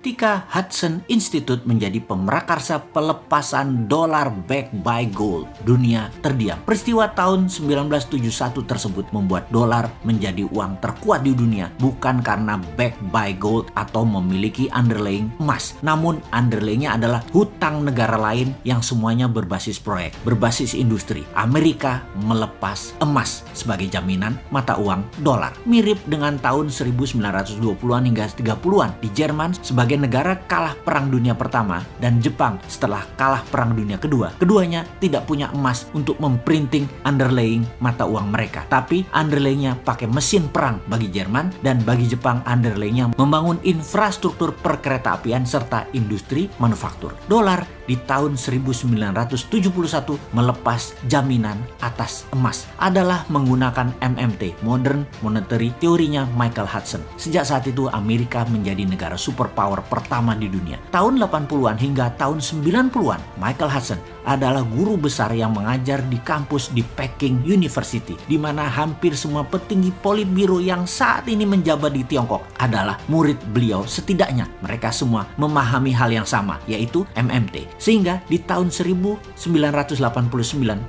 ketika Hudson Institute menjadi pemrakarsa pelepasan dolar backed by gold. Dunia terdiam. Peristiwa tahun 1971 tersebut membuat dolar menjadi uang terkuat di dunia, bukan karena backed by gold atau memiliki underlying emas. Namun underlyingnya adalah hutang negara lain yang semuanya berbasis proyek, berbasis industri. Amerika melepas emas sebagai jaminan mata uang dolar. Mirip dengan tahun 1920-an hingga 30-an di Jerman sebagai negara kalah Perang Dunia Pertama dan Jepang setelah kalah Perang Dunia Kedua. Keduanya tidak punya emas untuk memprinting underlying mata uang mereka. Tapi underlyingnya pakai mesin perang bagi Jerman, dan bagi Jepang underlyingnya membangun infrastruktur perkeretaapian serta industri manufaktur. Dolar di tahun 1971 melepas jaminan atas emas adalah menggunakan MMT, Modern Monetary teorinya Michael Hudson. Sejak saat itu Amerika menjadi negara superpower pertama di dunia. Tahun 80-an hingga tahun 90-an, Michael Hudson adalah guru besar yang mengajar di kampus di Peking University, di mana hampir semua petinggi politbiro yang saat ini menjabat di Tiongkok adalah murid beliau. Setidaknya mereka semua memahami hal yang sama, yaitu MMT. Sehingga di tahun 1989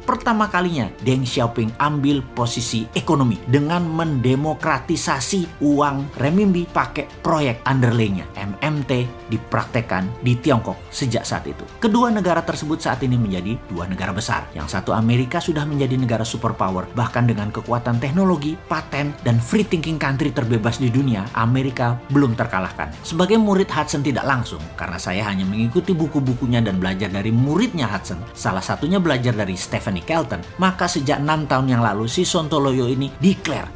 pertama kalinya Deng Xiaoping ambil posisi ekonomi dengan mendemokratisasi uang renminbi pakai proyek underlayingnya. MMT dipraktekkan di Tiongkok sejak saat itu. Kedua negara tersebut saat ini menjadi dua negara besar. Yang satu, Amerika, sudah menjadi negara superpower, bahkan dengan kekuatan teknologi, paten, dan free thinking country terbebas di dunia. Amerika belum terkalahkan. Sebagai murid Hudson tidak langsung, karena saya hanya mengikuti buku-bukunya dan belajar dari muridnya Hudson, salah satunya belajar dari Stephanie Kelton, maka sejak 6 tahun yang lalu si Sontoloyo ini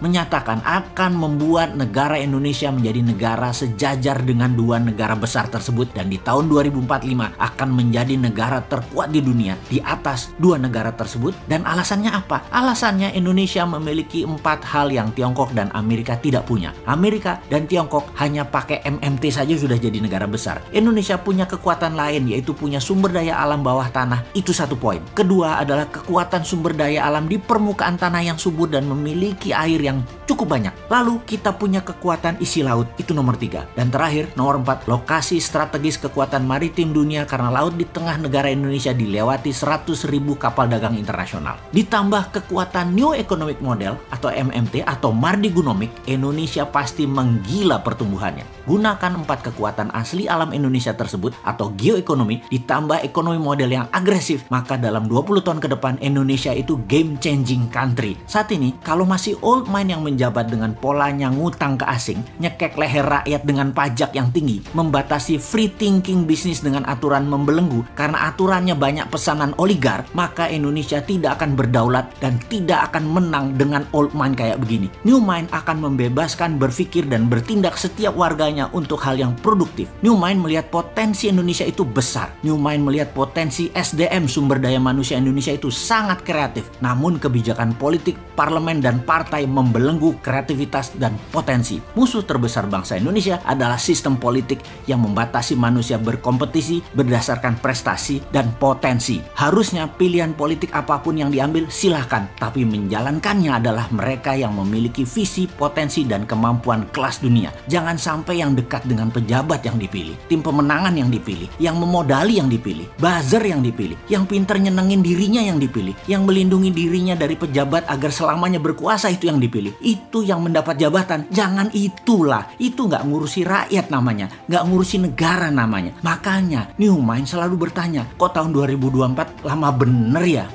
menyatakan akan membuat negara Indonesia menjadi negara sejajar dengan dua negara besar tersebut, dan di tahun 2045 akan menjadi negara terkuat di dunia di atas dua negara tersebut. Dan alasannya apa? Alasannya Indonesia memiliki 4 hal yang Tiongkok dan Amerika tidak punya. Amerika dan Tiongkok hanya pakai MMT saja sudah jadi negara besar. Indonesia punya kekuatan lain, yaitu punya sumber daya alam bawah tanah. Itu satu poin. Kedua adalah kekuatan sumber daya alam di permukaan tanah yang subur dan memiliki air yang cukup banyak. Lalu kita punya kekuatan isi laut, itu nomor 3. Dan terakhir, nomor 4, lokasi strategis kekuatan maritim dunia, karena laut di tengah negara Indonesia dilewati 100.000 kapal dagang internasional. Ditambah kekuatan New Economic Model atau MMT atau Mardigonomic, Indonesia pasti menggila pertumbuhannya. Gunakan 4 kekuatan asli alam Indonesia tersebut atau geoekonomi ditambah ekonomi model yang agresif, maka dalam 20 tahun ke depan Indonesia itu game changing country. Saat ini kalau masih old mind yang menjabat dengan polanya ngutang ke asing, nyekek leher rakyat dengan pajak yang tinggi, membatasi free thinking bisnis dengan aturan membelenggu karena aturannya banyak pesanan oligar, maka Indonesia tidak akan berdaulat dan tidak akan menang dengan old mind kayak begini. New mind akan membebaskan berpikir dan bertindak setiap warganya untuk hal yang produktif. New mind melihat potensi Indonesia itu besar. New mind melihat potensi SDM, sumber daya manusia Indonesia itu sangat kreatif. Namun kebijakan politik, parlemen, dan partai membelenggu kreativitas dan potensi. Musuh terbesar bangsa Indonesia adalah sistem politik yang membatasi manusia berkompetisi berdasarkan prestasi dan potensi. Harusnya pilihan politik apapun yang diambil silahkan, tapi menjalankannya adalah mereka yang memiliki visi, potensi, dan kemampuan kelas dunia. Jangan sampai yang dekat dengan pejabat yang dipilih, tim pemenangan yang dipilih, yang memodali yang dipilih, buzzer yang dipilih, yang pinter nyenengin dirinya yang dipilih, yang melindungi dirinya dari pejabat agar selamanya berkuasa itu yang dipilih. Itu yang mendapat jabatan. Jangan itulah. Itu nggak ngurusi rakyat namanya, nggak ngurusi negara namanya. Makanya New Mind selalu bertanya, kok tahun 2024 lama bener ya?